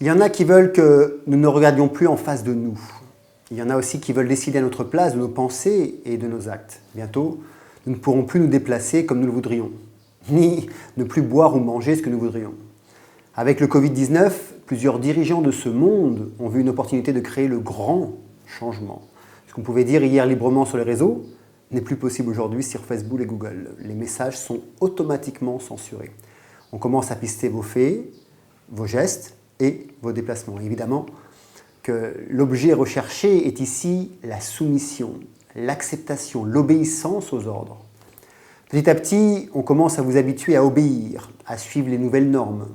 Il y en a qui veulent que nous ne regardions plus en face de nous. Il y en a aussi qui veulent décider à notre place de nos pensées et de nos actes. Bientôt, nous ne pourrons plus nous déplacer comme nous le voudrions, ni ne plus boire ou manger ce que nous voudrions. Avec le Covid-19, plusieurs dirigeants de ce monde ont vu une opportunité de créer le grand changement. Ce qu'on pouvait dire hier librement sur les réseaux n'est plus possible aujourd'hui sur Facebook et Google. Les messages sont automatiquement censurés. On commence à pister vos faits, vos gestes et vos déplacements. Évidemment que l'objet recherché est ici la soumission, l'acceptation, l'obéissance aux ordres. Petit à petit, on commence à vous habituer à obéir, à suivre les nouvelles normes.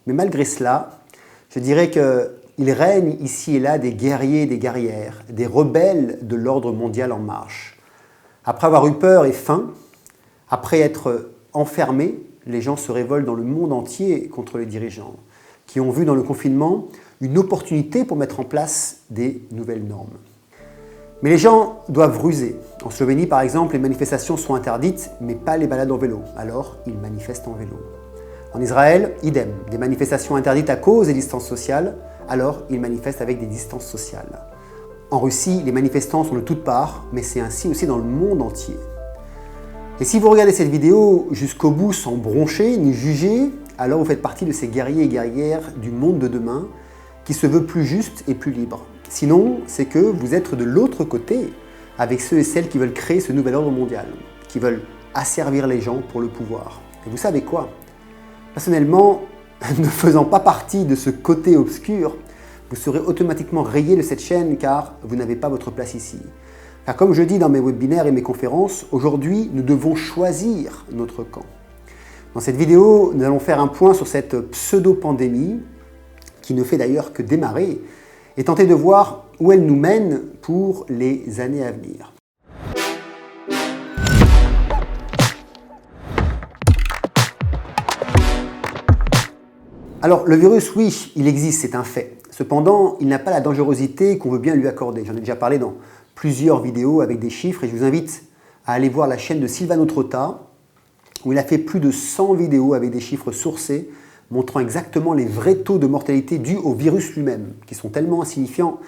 Mais malgré cela, je dirais qu'il règne ici et là des guerriers et des guerrières, des rebelles de l'ordre mondial en marche. Après avoir eu peur et faim, après être enfermés, les gens se révoltent dans le monde entier contre les dirigeants, qui ont vu dans le confinement une opportunité pour mettre en place des nouvelles normes. Mais les gens doivent ruser. En Slovénie, par exemple, les manifestations sont interdites, mais pas les balades en vélo. Alors, ils manifestent en vélo. En Israël, idem, des manifestations interdites à cause des distances sociales, alors ils manifestent avec des distances sociales. En Russie, les manifestants sont de toutes parts, mais c'est ainsi aussi dans le monde entier. Et si vous regardez cette vidéo jusqu'au bout sans broncher ni juger, alors vous faites partie de ces guerriers et guerrières du monde de demain qui se veut plus juste et plus libre. Sinon, c'est que vous êtes de l'autre côté avec ceux et celles qui veulent créer ce nouvel ordre mondial, qui veulent asservir les gens pour le pouvoir. Et vous savez quoi? Personnellement, ne faisant pas partie de ce côté obscur, vous serez automatiquement rayé de cette chaîne car vous n'avez pas votre place ici. Car comme je dis dans mes webinaires et mes conférences, aujourd'hui, nous devons choisir notre camp. Dans cette vidéo, nous allons faire un point sur cette pseudo-pandémie qui ne fait d'ailleurs que démarrer et tenter de voir où elle nous mène pour les années à venir. Alors, le virus, oui, il existe, c'est un fait. Cependant, il n'a pas la dangerosité qu'on veut bien lui accorder. J'en ai déjà parlé dans plusieurs vidéos avec des chiffres et je vous invite à aller voir la chaîne de Silvano Trotta où il a fait plus de 100 vidéos avec des chiffres sourcés montrant exactement les vrais taux de mortalité dus au virus lui-même, qui sont tellement insignifiants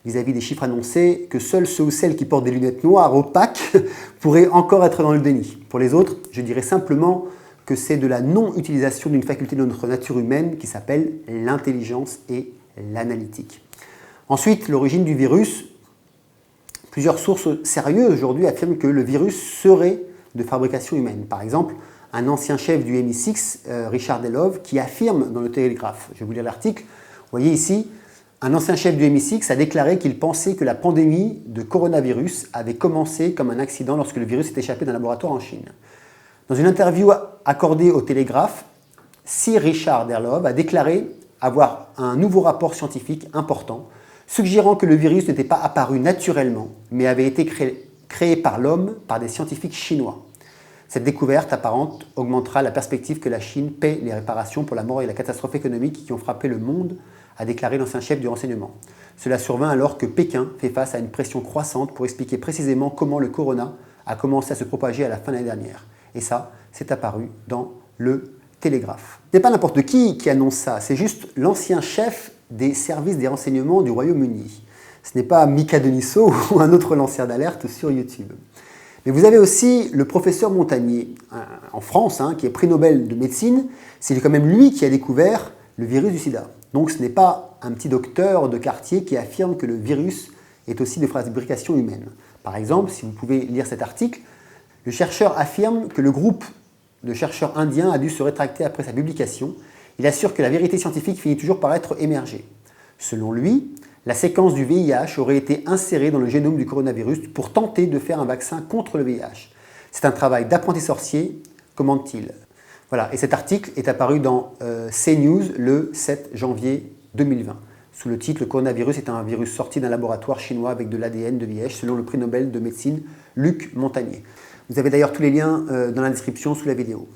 vis-à-vis des chiffres annoncés que seuls ceux ou celles qui portent des lunettes noires opaques pourraient encore être dans le déni. Pour les autres, je dirais simplement que c'est de la non-utilisation d'une faculté de notre nature humaine qui s'appelle l'intelligence et l'analytique. Ensuite, l'origine du virus. Plusieurs sources sérieuses aujourd'hui affirment que le virus serait de fabrication humaine. Par exemple, un ancien chef du MI6, Richard Delove, qui affirme dans le Télégraphe, je vais vous lire l'article, vous voyez ici, un ancien chef du MI6 a déclaré qu'il pensait que la pandémie de coronavirus avait commencé comme un accident lorsque le virus est échappé d'un laboratoire en Chine. Dans une interview accordée au Télégraphe, Sir Richard Delove a déclaré avoir un nouveau rapport scientifique important suggérant que le virus n'était pas apparu naturellement, mais avait été créé par l'homme par des scientifiques chinois. Cette découverte apparente augmentera la perspective que la Chine paie les réparations pour la mort et la catastrophe économique qui ont frappé le monde, a déclaré l'ancien chef du renseignement. Cela survint alors que Pékin fait face à une pression croissante pour expliquer précisément comment le corona a commencé à se propager à la fin de l'année dernière. Et ça, c'est apparu dans le Télégraphe. Ce n'est pas n'importe qui annonce ça, c'est juste l'ancien chef des services des renseignements du Royaume-Uni. Ce n'est pas Mika Deniso ou un autre lanceur d'alerte sur YouTube. Mais vous avez aussi le professeur Montagnier, en France, qui est prix Nobel de médecine. C'est quand même lui qui a découvert le virus du sida. Donc ce n'est pas un petit docteur de quartier qui affirme que le virus est aussi de fabrication humaine. Par exemple, si vous pouvez lire cet article, le chercheur affirme que le groupe de chercheurs indiens a dû se rétracter après sa publication. Il assure que la vérité scientifique finit toujours par être émergée. Selon lui, la séquence du VIH aurait été insérée dans le génome du coronavirus pour tenter de faire un vaccin contre le VIH. C'est un travail d'apprenti sorcier, commente-t-il. Voilà, et cet article est apparu dans CNews le 7 janvier 2020, sous le titre « Le coronavirus est un virus sorti d'un laboratoire chinois avec de l'ADN de VIH » selon le prix Nobel de médecine Luc Montagnier. Vous avez d'ailleurs tous les liens dans la description sous la vidéo.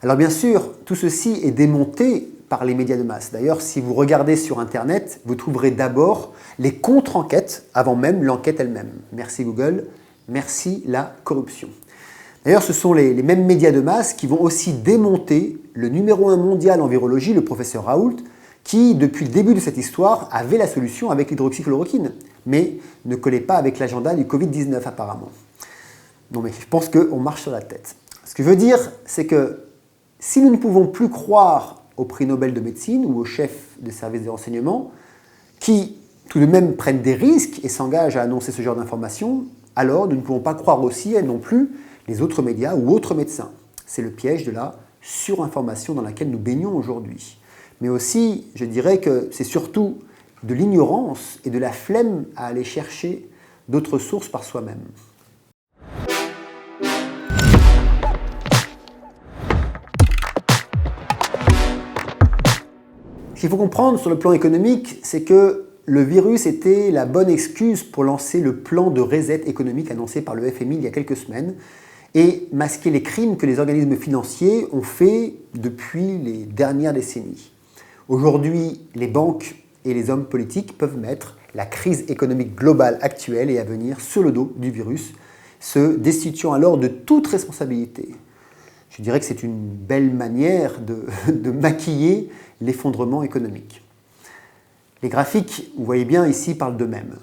Alors bien sûr, tout ceci est démonté par les médias de masse. D'ailleurs, si vous regardez sur Internet, vous trouverez d'abord les contre-enquêtes avant même l'enquête elle-même. Merci Google, merci la corruption. D'ailleurs, ce sont les mêmes médias de masse qui vont aussi démonter le numéro 1 mondial en virologie, le professeur Raoult, qui, depuis le début de cette histoire, avait la solution avec l'hydroxychloroquine, mais ne collait pas avec l'agenda du Covid-19 apparemment. Non mais je pense qu'on marche sur la tête. Ce que je veux dire, c'est que si nous ne pouvons plus croire au prix Nobel de médecine ou aux chefs des services de renseignement, qui tout de même prennent des risques et s'engagent à annoncer ce genre d'informations, alors nous ne pouvons pas croire aussi, non plus, les autres médias ou autres médecins. C'est le piège de la surinformation dans laquelle nous baignons aujourd'hui. Mais aussi, je dirais que c'est surtout de l'ignorance et de la flemme à aller chercher d'autres sources par soi-même. Ce qu'il faut comprendre sur le plan économique, c'est que le virus était la bonne excuse pour lancer le plan de reset économique annoncé par le FMI il y a quelques semaines et masquer les crimes que les organismes financiers ont faits depuis les dernières décennies. Aujourd'hui, les banques et les hommes politiques peuvent mettre la crise économique globale actuelle et à venir sur le dos du virus, se destituant alors de toute responsabilité. Je dirais que c'est une belle manière de maquiller l'effondrement économique. Les graphiques, vous voyez bien ici, parlent d'eux-mêmes.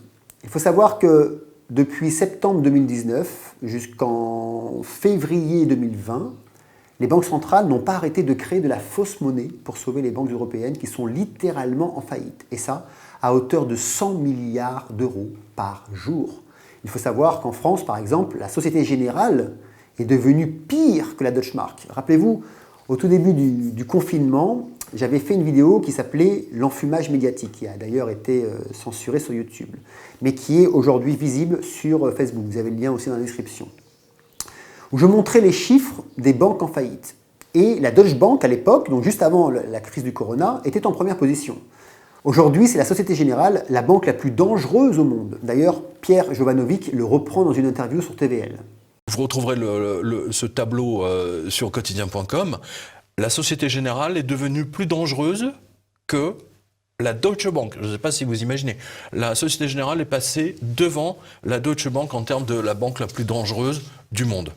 Il faut savoir que depuis septembre 2019 jusqu'en février 2020, les banques centrales n'ont pas arrêté de créer de la fausse monnaie pour sauver les banques européennes qui sont littéralement en faillite. Et ça, à hauteur de 100 milliards d'euros par jour. Il faut savoir qu'en France, par exemple, la Société Générale est devenue pire que la Deutsche Mark. Rappelez-vous, au tout début du confinement, j'avais fait une vidéo qui s'appelait « L'enfumage médiatique », qui a d'ailleurs été censurée sur YouTube, mais qui est aujourd'hui visible sur Facebook. Vous avez le lien aussi dans la description. Où je montrais les chiffres des banques en faillite. Et la Deutsche Bank, à l'époque, donc juste avant la crise du corona, était en première position. Aujourd'hui, c'est la Société Générale, la banque la plus dangereuse au monde. D'ailleurs, Pierre Jovanovic le reprend dans une interview sur TVL. Vous retrouverez ce tableau sur quotidien.com. La Société Générale est devenue plus dangereuse que la Deutsche Bank. Je ne sais pas si vous imaginez. La Société Générale est passée devant la Deutsche Bank en termes de la banque la plus dangereuse du monde.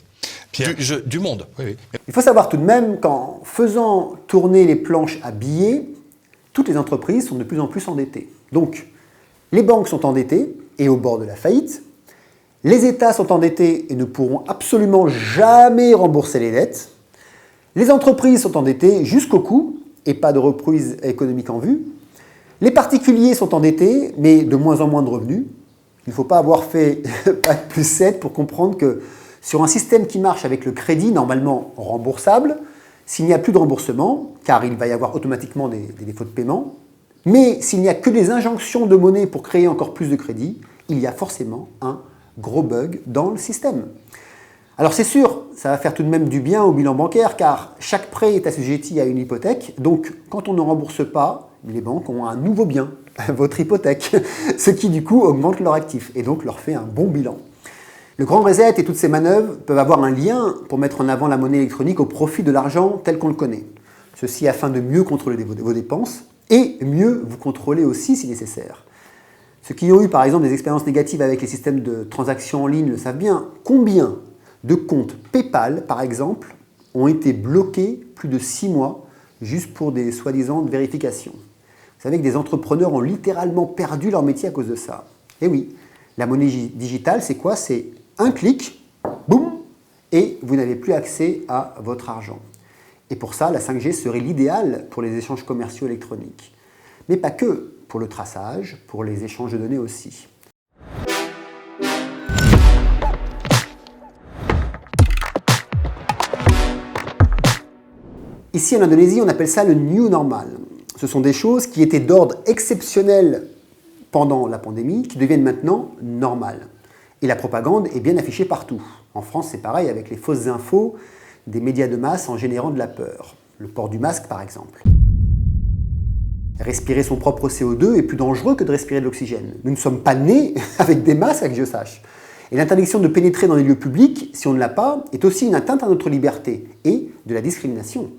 Du monde. Oui. Il faut savoir tout de même qu'en faisant tourner les planches à billets, toutes les entreprises sont de plus en plus endettées. Donc, les banques sont endettées et au bord de la faillite. Les États sont endettés et ne pourront absolument jamais rembourser les dettes. Les entreprises sont endettées jusqu'au cou et pas de reprise économique en vue. Les particuliers sont endettés, mais de moins en moins de revenus. Il ne faut pas avoir fait Bac plus 7 pour comprendre que sur un système qui marche avec le crédit normalement remboursable, s'il n'y a plus de remboursement, car il va y avoir automatiquement des défauts de paiement, mais s'il n'y a que des injonctions de monnaie pour créer encore plus de crédit, il y a forcément un gros bug dans le système. Alors c'est sûr, ça va faire tout de même du bien au bilan bancaire, car chaque prêt est assujetti à une hypothèque, donc quand on ne rembourse pas, les banques ont un nouveau bien, votre hypothèque, ce qui du coup augmente leur actif et donc leur fait un bon bilan. Le grand reset et toutes ces manœuvres peuvent avoir un lien pour mettre en avant la monnaie électronique au profit de l'argent tel qu'on le connaît. Ceci afin de mieux contrôler vos dépenses et mieux vous contrôler aussi si nécessaire. Ceux qui ont eu par exemple des expériences négatives avec les systèmes de transactions en ligne le savent bien. Combien de comptes PayPal, par exemple, ont été bloqués plus de 6 mois juste pour des soi-disant vérifications. Vous savez que des entrepreneurs ont littéralement perdu leur métier à cause de ça. Et oui, la monnaie digitale, c'est quoi? C'est un clic, boum, et vous n'avez plus accès à votre argent. Et pour ça, la 5G serait l'idéal pour les échanges commerciaux électroniques. Mais pas que, pour le traçage, pour les échanges de données aussi. Ici en Indonésie, on appelle ça le new normal. Ce sont des choses qui étaient d'ordre exceptionnel pendant la pandémie, qui deviennent maintenant normales. Et la propagande est bien affichée partout. En France, c'est pareil avec les fausses infos des médias de masse en générant de la peur. Le port du masque, par exemple. Respirer son propre CO2 est plus dangereux que de respirer de l'oxygène. Nous ne sommes pas nés avec des masques, que je sache. Et l'interdiction de pénétrer dans les lieux publics, si on ne l'a pas, est aussi une atteinte à notre liberté et de la discrimination.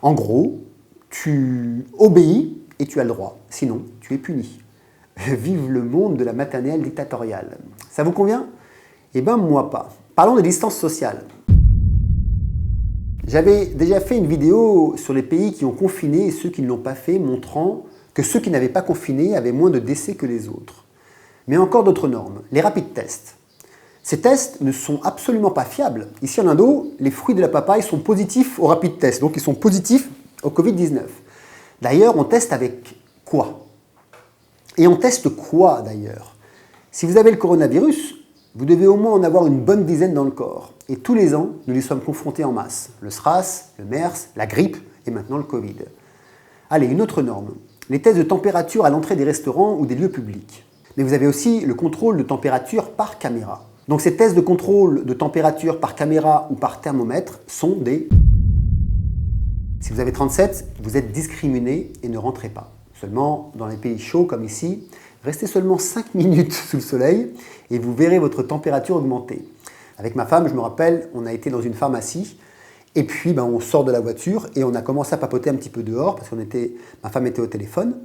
En gros, tu obéis et tu as le droit. Sinon, tu es puni. Vive le monde de la maternelle dictatoriale. Ça vous convient? Eh bien, moi pas. Parlons des distances sociales. J'avais déjà fait une vidéo sur les pays qui ont confiné et ceux qui ne l'ont pas fait, montrant que ceux qui n'avaient pas confiné avaient moins de décès que les autres. Mais encore d'autres normes, les rapid tests. Ces tests ne sont absolument pas fiables. Ici en Indo, les fruits de la papaye sont positifs au rapid test, donc ils sont positifs au Covid-19. D'ailleurs, on teste avec quoi? Et on teste quoi d'ailleurs? Si vous avez le coronavirus, vous devez au moins en avoir une bonne dizaine dans le corps. Et tous les ans, nous y sommes confrontés en masse. Le SRAS, le MERS, la grippe et maintenant le Covid. Allez, une autre norme. Les tests de température à l'entrée des restaurants ou des lieux publics. Mais vous avez aussi le contrôle de température par caméra. Donc ces tests de contrôle de température par caméra ou par thermomètre sont des... Si vous avez 37, vous êtes discriminé et ne rentrez pas. Seulement, dans les pays chauds comme ici, restez seulement 5 minutes sous le soleil et vous verrez votre température augmenter. Avec ma femme, je me rappelle, on a été dans une pharmacie et puis on sort de la voiture et on a commencé à papoter un petit peu dehors parce que ma femme était au téléphone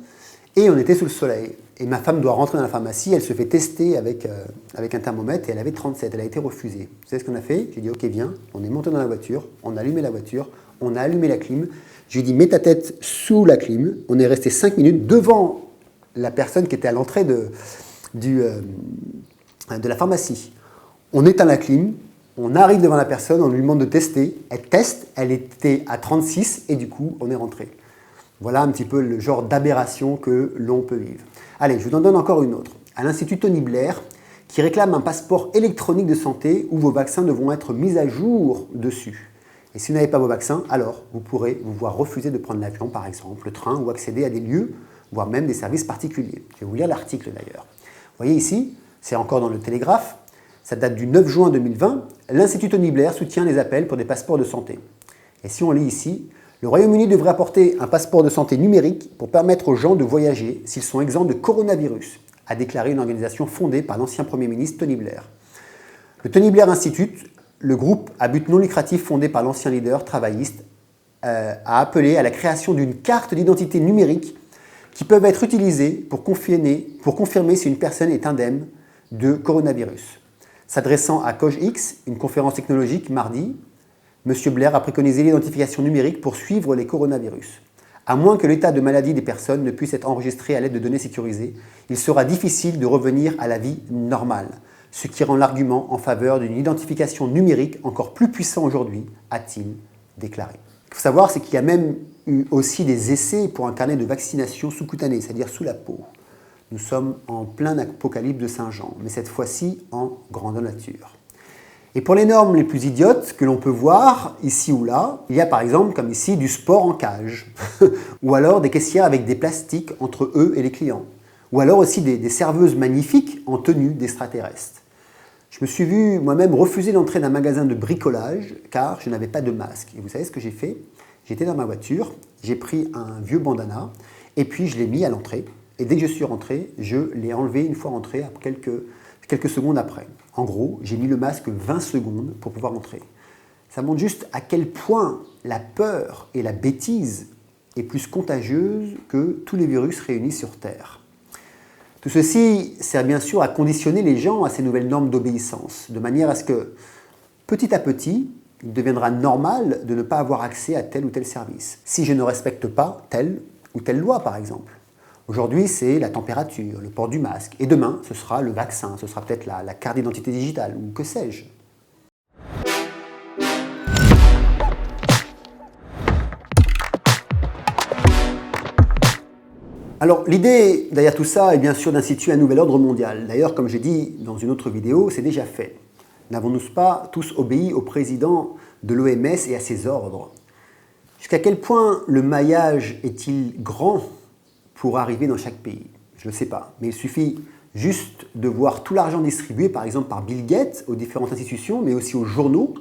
et on était sous le soleil. Et ma femme doit rentrer dans la pharmacie, elle se fait tester avec un thermomètre et elle avait 37, elle a été refusée. Vous savez ce qu'on a fait? J'ai dit ok viens, on est monté dans la voiture, on a allumé la voiture, on a allumé la clim. J'ai dit mets ta tête sous la clim, on est resté 5 minutes devant la personne qui était à l'entrée de la pharmacie. On éteint la clim, on arrive devant la personne, on lui demande de tester, elle teste, elle était à 36 et du coup on est rentré. Voilà un petit peu le genre d'aberration que l'on peut vivre. Allez, je vous en donne encore une autre. À l'Institut Tony Blair, qui réclame un passeport électronique de santé où vos vaccins devront être mis à jour dessus. Et si vous n'avez pas vos vaccins, alors vous pourrez vous voir refuser de prendre l'avion, par exemple, le train, ou accéder à des lieux, voire même des services particuliers. Je vais vous lire l'article d'ailleurs. Vous voyez ici, c'est encore dans le Télégraphe, ça date du 9 juin 2020, l'Institut Tony Blair soutient les appels pour des passeports de santé. Et si on lit ici, le Royaume-Uni devrait apporter un passeport de santé numérique pour permettre aux gens de voyager s'ils sont exempts de coronavirus, a déclaré une organisation fondée par l'ancien Premier ministre Tony Blair. Le Tony Blair Institute, le groupe à but non lucratif fondé par l'ancien leader travailliste, a appelé à la création d'une carte d'identité numérique qui peuvent être utilisées pour confirmer si une personne est indemne de coronavirus. S'adressant à COGX, une conférence technologique mardi, M. Blair a préconisé l'identification numérique pour suivre les coronavirus. À moins que l'état de maladie des personnes ne puisse être enregistré à l'aide de données sécurisées, il sera difficile de revenir à la vie normale, ce qui rend l'argument en faveur d'une identification numérique encore plus puissant aujourd'hui, a-t-il déclaré. Ce qu'il faut savoir, c'est qu'il y a même eu aussi des essais pour un carnet de vaccination sous-cutané, c'est-à-dire sous la peau. Nous sommes en plein apocalypse de Saint-Jean, mais cette fois-ci en grandeur nature. Et pour les normes les plus idiotes que l'on peut voir ici ou là, il y a par exemple, comme ici, du sport en cage, ou alors des caissières avec des plastiques entre eux et les clients, ou alors aussi des serveuses magnifiques en tenue d'extraterrestres. Je me suis vu moi-même refuser l'entrée d'un magasin de bricolage car je n'avais pas de masque. Et vous savez ce que j'ai fait? J'étais dans ma voiture, j'ai pris un vieux bandana et puis je l'ai mis à l'entrée. Et dès que je suis rentré, je l'ai enlevé une fois rentré, quelques secondes après. En gros, j'ai mis le masque 20 secondes pour pouvoir entrer. Ça montre juste à quel point la peur et la bêtise est plus contagieuse que tous les virus réunis sur Terre. Tout ceci sert bien sûr à conditionner les gens à ces nouvelles normes d'obéissance, de manière à ce que, petit à petit, il deviendra normal de ne pas avoir accès à tel ou tel service, si je ne respecte pas telle ou telle loi, par exemple. Aujourd'hui, c'est la température, le port du masque. Et demain, ce sera le vaccin, ce sera peut-être la carte d'identité digitale, ou que sais-je. Alors, l'idée derrière tout ça est bien sûr d'instituer un nouvel ordre mondial. D'ailleurs, comme j'ai dit dans une autre vidéo, c'est déjà fait. N'avons-nous pas tous obéi au président de l'OMS et à ses ordres? Jusqu'à quel point le maillage est-il grand pour arriver dans chaque pays? Je ne sais pas, mais il suffit juste de voir tout l'argent distribué, par exemple par Bill Gates, aux différentes institutions, mais aussi aux journaux,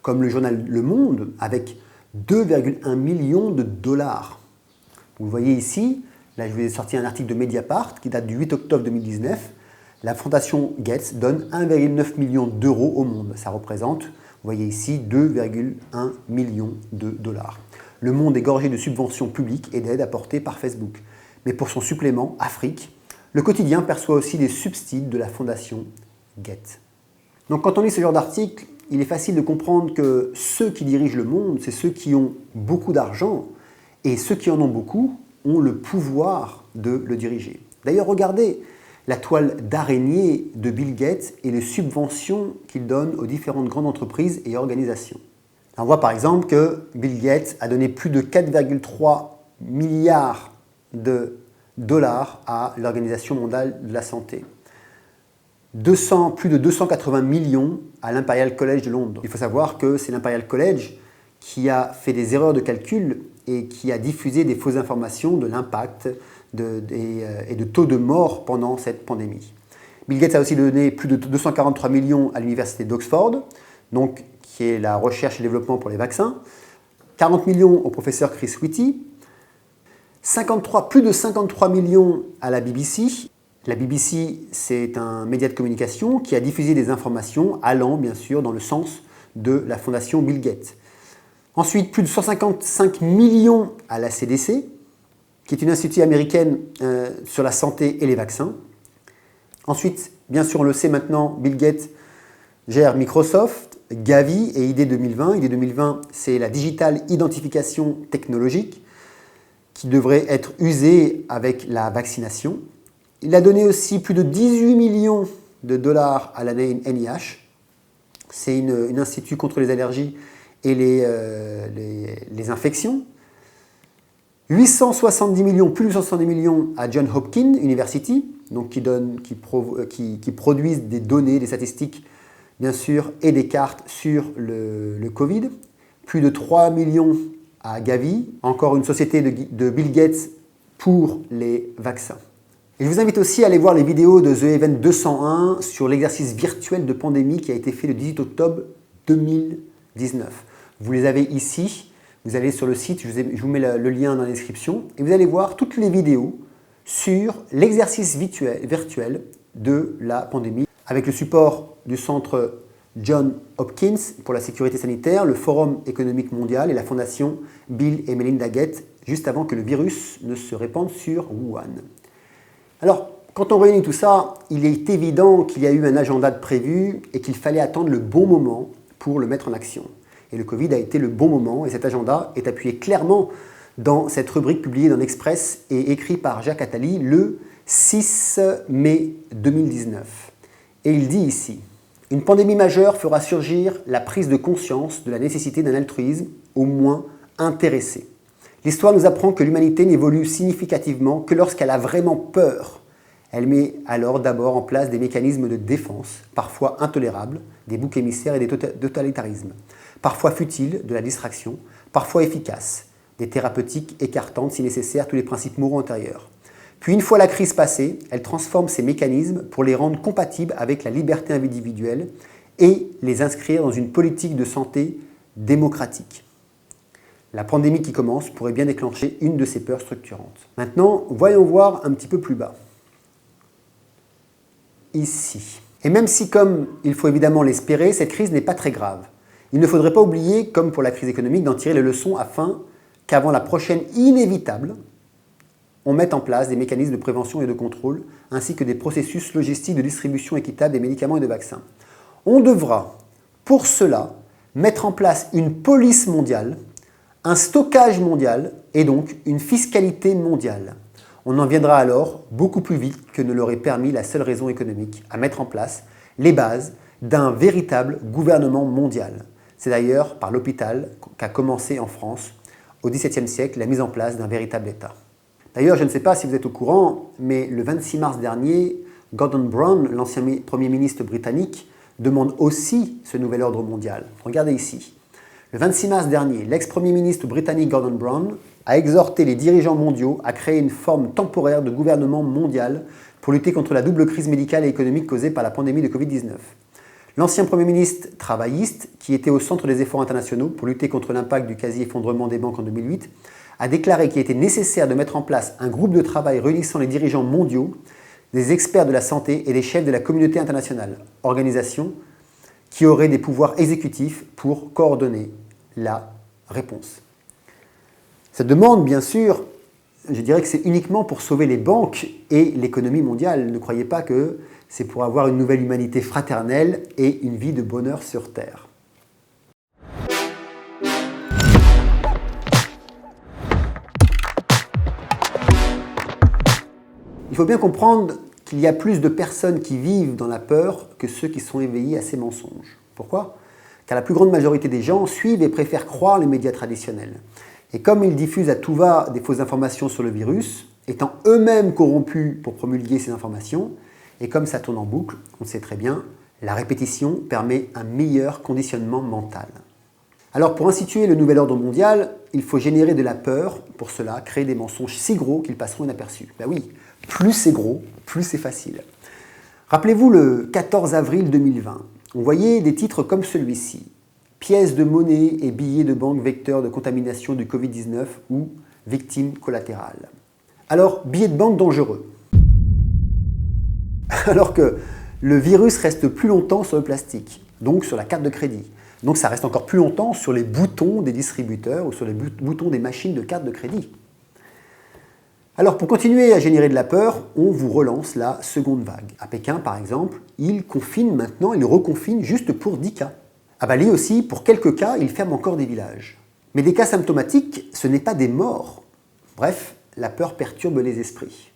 comme le journal Le Monde, avec 2,1 millions de dollars. Vous le voyez ici, là je vous ai sorti un article de Mediapart qui date du 8 octobre 2019. La fondation Gates donne 1,9 million d'euros au monde. Ça représente, vous voyez ici, 2,1 millions de dollars. Le monde est gorgé de subventions publiques et d'aides apportées par Facebook. Mais pour son supplément, Afrique, le quotidien perçoit aussi des subsides de la fondation Gates. Donc quand on lit ce genre d'article, il est facile de comprendre que ceux qui dirigent le monde, c'est ceux qui ont beaucoup d'argent, et ceux qui en ont beaucoup ont le pouvoir de le diriger. D'ailleurs, regardez la toile d'araignée de Bill Gates et les subventions qu'il donne aux différentes grandes entreprises et organisations. On voit par exemple que Bill Gates a donné plus de 4,3 milliards de dollars à l'Organisation mondiale de la santé. Plus de 280 millions à l'Imperial College de Londres. Il faut savoir que c'est l'Imperial College qui a fait des erreurs de calcul et qui a diffusé des fausses informations de l'impact et de taux de mort pendant cette pandémie. Bill Gates a aussi donné plus de 243 millions à l'université d'Oxford, donc, qui est la recherche et développement pour les vaccins, 40 millions au professeur Chris Whitty, plus de 53 millions à la BBC. La BBC, c'est un média de communication qui a diffusé des informations allant, bien sûr, dans le sens de la fondation Bill Gates. Ensuite, plus de 155 millions à la CDC, qui est une institution américaine sur la santé et les vaccins. Ensuite, bien sûr, on le sait maintenant, Bill Gates gère Microsoft, Gavi et ID 2020. ID 2020, c'est la Digital Identification Technologique qui devrait être usée avec la vaccination. Il a donné aussi plus de 18 millions de dollars à la NIH. C'est une institut contre les allergies et les infections. 870 millions, plus de 870 millions à Johns Hopkins University, donc qui produisent des données, des statistiques, bien sûr, et des cartes sur le Covid. Plus de 3 millions à Gavi, encore une société de Bill Gates pour les vaccins. Et je vous invite aussi à aller voir les vidéos de The Event 201 sur l'exercice virtuel de pandémie qui a été fait le 18 octobre 2019. Vous les avez ici, vous allez sur le site, je vous mets le lien dans la description, et vous allez voir toutes les vidéos sur l'exercice virtuel de la pandémie, avec le support du centre Johns Hopkins pour la sécurité sanitaire, le Forum économique mondial et la fondation Bill et Melinda Gates, juste avant que le virus ne se répande sur Wuhan. Alors, quand on réunit tout ça, il est évident qu'il y a eu un agenda de prévu et qu'il fallait attendre le bon moment pour le mettre en action. Et le Covid a été le bon moment et cet agenda est appuyé clairement dans cette rubrique publiée dans l'Express et écrite par Jacques Attali le 6 mai 2019. Et il dit ici « Une pandémie majeure fera surgir la prise de conscience de la nécessité d'un altruisme au moins intéressé. L'histoire nous apprend que l'humanité n'évolue significativement que lorsqu'elle a vraiment peur. Elle met alors d'abord en place des mécanismes de défense, parfois intolérables, des boucs émissaires et des totalitarismes, parfois futiles, de la distraction, parfois efficaces, des thérapeutiques écartantes si nécessaire tous les principes moraux antérieurs. Puis une fois la crise passée, elle transforme ces mécanismes pour les rendre compatibles avec la liberté individuelle et les inscrire dans une politique de santé démocratique. La pandémie qui commence pourrait bien déclencher une de ces peurs structurantes. Maintenant, voyons voir un petit peu plus bas. Ici. Et même si, comme il faut évidemment l'espérer, cette crise n'est pas très grave, il ne faudrait pas oublier, comme pour la crise économique, d'en tirer les leçons afin qu'avant la prochaine inévitable, on mette en place des mécanismes de prévention et de contrôle, ainsi que des processus logistiques de distribution équitable des médicaments et de vaccins. On devra, pour cela, mettre en place une police mondiale, un stockage mondial et donc une fiscalité mondiale. On en viendra alors beaucoup plus vite que ne l'aurait permis la seule raison économique à mettre en place les bases d'un véritable gouvernement mondial. C'est d'ailleurs par l'hôpital qu'a commencé en France, au XVIIe siècle, la mise en place d'un véritable État. D'ailleurs, je ne sais pas si vous êtes au courant, mais le 26 mars dernier, Gordon Brown, l'ancien Premier ministre britannique, demande aussi ce nouvel ordre mondial. Regardez ici. Le 26 mars dernier, l'ex-premier ministre britannique Gordon Brown a exhorté les dirigeants mondiaux à créer une forme temporaire de gouvernement mondial pour lutter contre la double crise médicale et économique causée par la pandémie de Covid-19. L'ancien Premier ministre travailliste, qui était au centre des efforts internationaux pour lutter contre l'impact du quasi-effondrement des banques en 2008, a déclaré qu'il était nécessaire de mettre en place un groupe de travail réunissant les dirigeants mondiaux, des experts de la santé et des chefs de la communauté internationale, organisation qui aurait des pouvoirs exécutifs pour coordonner la réponse. Cette demande, bien sûr, je dirais que c'est uniquement pour sauver les banques et l'économie mondiale. Ne croyez pas que c'est pour avoir une nouvelle humanité fraternelle et une vie de bonheur sur Terre. Il faut bien comprendre qu'il y a plus de personnes qui vivent dans la peur que ceux qui sont éveillés à ces mensonges. Pourquoi ? Car la plus grande majorité des gens suivent et préfèrent croire les médias traditionnels. Et comme ils diffusent à tout va des fausses informations sur le virus, étant eux-mêmes corrompus pour promulguer ces informations, et comme ça tourne en boucle, on le sait très bien, la répétition permet un meilleur conditionnement mental. Alors pour instituer le nouvel ordre mondial, il faut générer de la peur, pour cela créer des mensonges si gros qu'ils passeront inaperçus. Ben oui, plus c'est gros, plus c'est facile. Rappelez-vous le 14 avril 2020, on voyait des titres comme celui-ci. Pièces de monnaie et billets de banque vecteurs de contamination du Covid-19 ou victimes collatérales. Alors, billets de banque dangereux. Alors que le virus reste plus longtemps sur le plastique, donc sur la carte de crédit. Donc ça reste encore plus longtemps sur les boutons des distributeurs ou sur les boutons des machines de carte de crédit. Alors pour continuer à générer de la peur, on vous relance la seconde vague. À Pékin par exemple, ils confinent maintenant, ils reconfinent juste pour 10 cas. À Bali aussi, pour quelques cas, ils ferment encore des villages. Mais des cas symptomatiques, ce n'est pas des morts. Bref, la peur perturbe les esprits.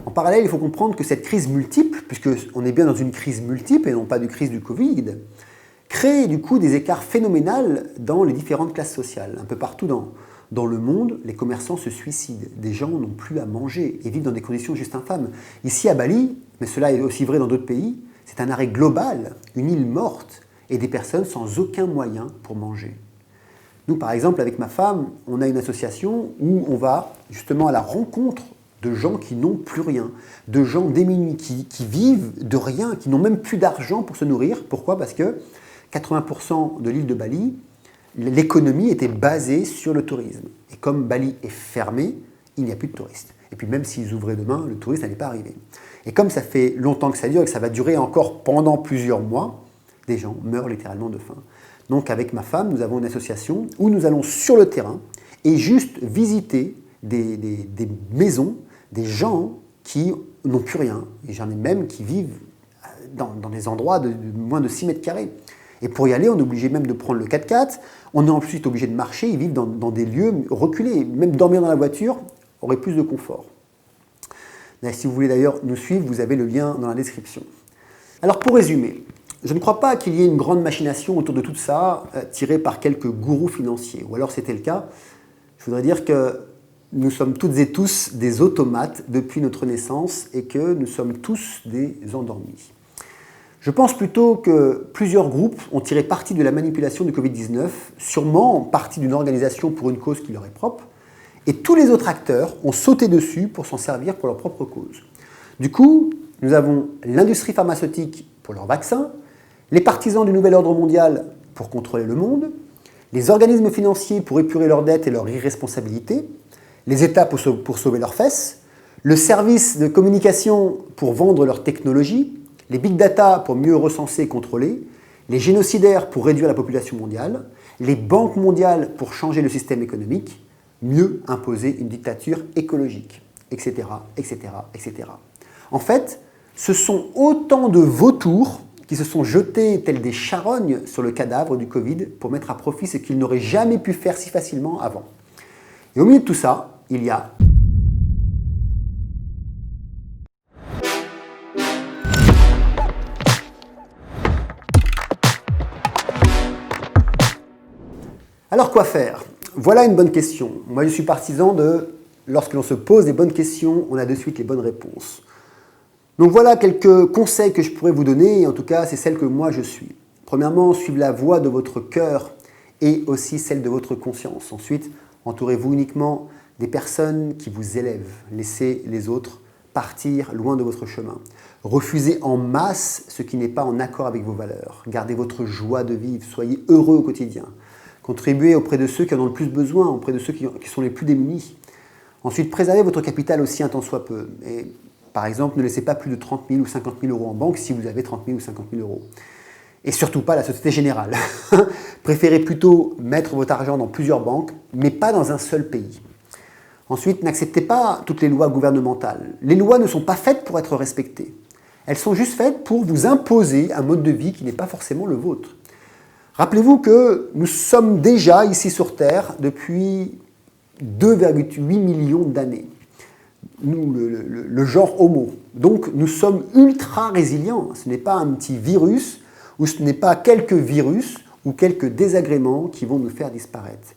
En parallèle, il faut comprendre que cette crise multiple, puisqu'on est bien dans une crise multiple et non pas d'une crise du Covid, crée du coup des écarts phénoménaux dans les différentes classes sociales. Un peu partout dans le monde, les commerçants se suicident. Des gens n'ont plus à manger et vivent dans des conditions juste infâmes. Ici à Bali, mais cela est aussi vrai dans d'autres pays, c'est un arrêt global, une île morte et des personnes sans aucun moyen pour manger. Nous, par exemple, avec ma femme, on a une association où on va justement à la rencontre de gens qui n'ont plus rien, de gens démunis, qui vivent de rien, qui n'ont même plus d'argent pour se nourrir. Pourquoi ? Parce que 80% de l'île de Bali, l'économie était basée sur le tourisme. Et comme Bali est fermé, il n'y a plus de touristes. Et puis même s'ils ouvraient demain, le tourisme n'allait pas arriver. Et comme ça fait longtemps que ça dure et que ça va durer encore pendant plusieurs mois, des gens meurent littéralement de faim. Donc avec ma femme, nous avons une association où nous allons sur le terrain et juste visiter des maisons, des gens qui n'ont plus rien. Et j'en ai même qui vivent dans des endroits de moins de 6 mètres carrés. Et pour y aller, on est obligé même de prendre le 4x4, on est ensuite obligé de marcher, ils vivent dans des lieux reculés. Même dormir dans la voiture aurait plus de confort. Et si vous voulez d'ailleurs nous suivre, vous avez le lien dans la description. Alors pour résumer, je ne crois pas qu'il y ait une grande machination autour de tout ça, tirée par quelques gourous financiers. Ou alors c'était le cas, je voudrais dire que nous sommes toutes et tous des automates depuis notre naissance et que nous sommes tous des endormis. Je pense plutôt que plusieurs groupes ont tiré parti de la manipulation du Covid-19, sûrement partie d'une organisation pour une cause qui leur est propre, et tous les autres acteurs ont sauté dessus pour s'en servir pour leur propre cause. Du coup, nous avons l'industrie pharmaceutique pour leurs vaccins, les partisans du nouvel ordre mondial pour contrôler le monde, les organismes financiers pour épurer leurs dettes et leur irresponsabilité, les États pour sauver leurs fesses, le service de communication pour vendre leur technologie, les big data pour mieux recenser et contrôler, les génocidaires pour réduire la population mondiale, les banques mondiales pour changer le système économique, mieux imposer une dictature écologique, etc., etc., etc. En fait, ce sont autant de vautours qui se sont jetés tels des charognes sur le cadavre du Covid pour mettre à profit ce qu'ils n'auraient jamais pu faire si facilement avant. Et au milieu de tout ça, il y a Alors quoi faire ? Voilà une bonne question. Moi je suis partisan de, lorsque l'on se pose des bonnes questions, on a de suite les bonnes réponses. Donc voilà quelques conseils que je pourrais vous donner, et en tout cas c'est celle que moi je suis. Premièrement, suivez la voie de votre cœur et aussi celle de votre conscience. Ensuite, entourez-vous uniquement des personnes qui vous élèvent. Laissez les autres partir loin de votre chemin. Refusez en masse ce qui n'est pas en accord avec vos valeurs. Gardez votre joie de vivre, soyez heureux au quotidien. Contribuez auprès de ceux qui en ont le plus besoin, auprès de ceux qui sont les plus démunis. Ensuite, préservez votre capital aussi un tant soit peu. Et, par exemple, ne laissez pas plus de 30 000 ou 50 000 euros en banque si vous avez 30 000 ou 50 000 euros. Et surtout pas la Société Générale. Préférez plutôt mettre votre argent dans plusieurs banques, mais pas dans un seul pays. Ensuite, n'acceptez pas toutes les lois gouvernementales. Les lois ne sont pas faites pour être respectées. Elles sont juste faites pour vous imposer un mode de vie qui n'est pas forcément le vôtre. Rappelez-vous que nous sommes déjà ici sur Terre depuis 2,8 millions d'années. Nous, le genre Homo. Donc nous sommes ultra résilients. Ce n'est pas un petit virus ou ce n'est pas quelques virus ou quelques désagréments qui vont nous faire disparaître.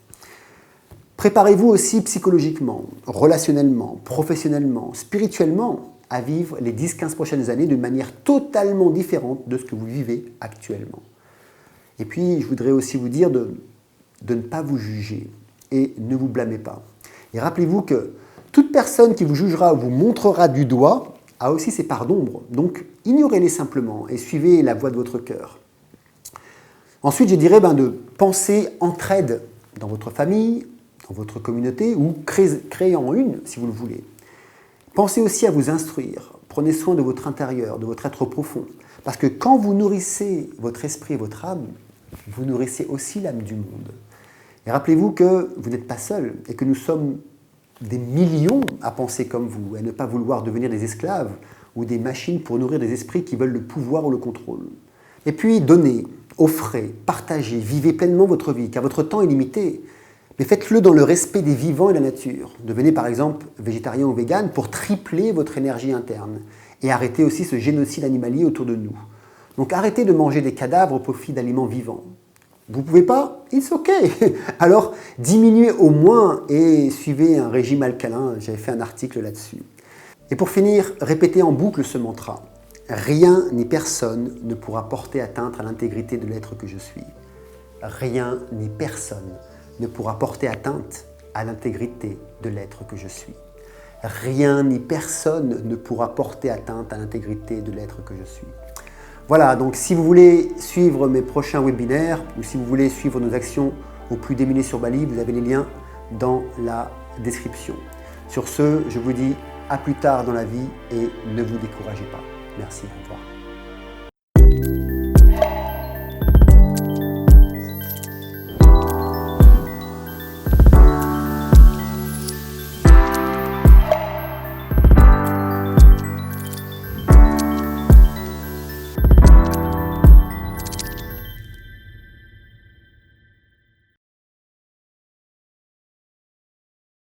Préparez-vous aussi psychologiquement, relationnellement, professionnellement, spirituellement à vivre les 10-15 prochaines années de manière totalement différente de ce que vous vivez actuellement. Et puis, je voudrais aussi vous dire de ne pas vous juger et ne vous blâmez pas. Et rappelez-vous que toute personne qui vous jugera ou vous montrera du doigt a aussi ses parts d'ombre. Donc, ignorez-les simplement et suivez la voie de votre cœur. Ensuite, je dirais de penser entraide dans votre famille, dans votre communauté ou créez-en une si vous le voulez. Pensez aussi à vous instruire. Prenez soin de votre intérieur, de votre être profond. Parce que quand vous nourrissez votre esprit et votre âme, vous nourrissez aussi l'âme du monde. Et rappelez-vous que vous n'êtes pas seul et que nous sommes des millions à penser comme vous, à ne pas vouloir devenir des esclaves ou des machines pour nourrir des esprits qui veulent le pouvoir ou le contrôle. Et puis, donnez, offrez, partagez, vivez pleinement votre vie, car votre temps est limité. Mais faites-le dans le respect des vivants et de la nature. Devenez par exemple végétarien ou vegan pour tripler votre énergie interne et arrêtez aussi ce génocide animalier autour de nous. Donc arrêtez de manger des cadavres au profit d'aliments vivants. Vous ne pouvez pas? It's ok. Alors diminuez au moins et suivez un régime alcalin. J'avais fait un article là-dessus. Et pour finir, répétez en boucle ce mantra. Rien ni personne ne pourra porter atteinte à l'intégrité de l'être que je suis. Rien ni personne ne pourra porter atteinte à l'intégrité de l'être que je suis. Rien ni personne ne pourra porter atteinte à l'intégrité de l'être que je suis. Voilà, donc si vous voulez suivre mes prochains webinaires ou si vous voulez suivre nos actions aux plus démunis sur Bali, vous avez les liens dans la description. Sur ce, je vous dis à plus tard dans la vie et ne vous découragez pas. Merci, au revoir.